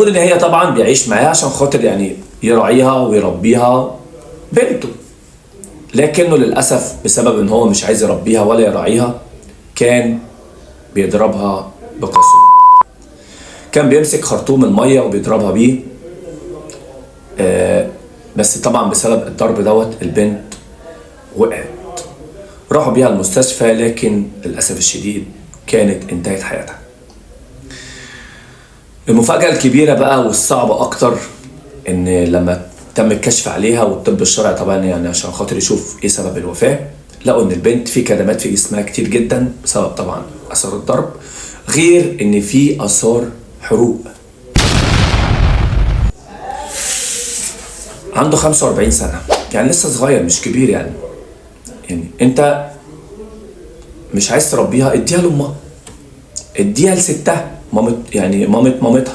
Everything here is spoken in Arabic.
المفروض ان هي طبعا بيعيش معاها عشان خاطر يعني يراعيها ويربيها بنته، لكنه للاسف بسبب ان هو مش عايز يربيها ولا يراعيها كان بيضربها بقسوه. كان بيمسك خرطوم الميه وبيضربها بيه. بس طبعا بسبب الضرب دوت البنت وقعت. راحوا بيها المستشفى، لكن للاسف الشديد كانت انتهت حياتها. المفاجأة الكبيرة بقى والصعبة أكتر إن لما تم الكشف عليها والطب الشرعي طبعا يعني عشان خاطر يشوف إيه سبب الوفاة، لقوا إن البنت في كدمات في جسمها كتير جدا بسبب طبعا آثار الضرب، غير إن في آثار حروق. عنده 45 سنة، يعني لسه صغير مش كبير يعني. أنت مش عايز تربيها، اديها لأمها، اديها لستها، مامت يعني مامتها.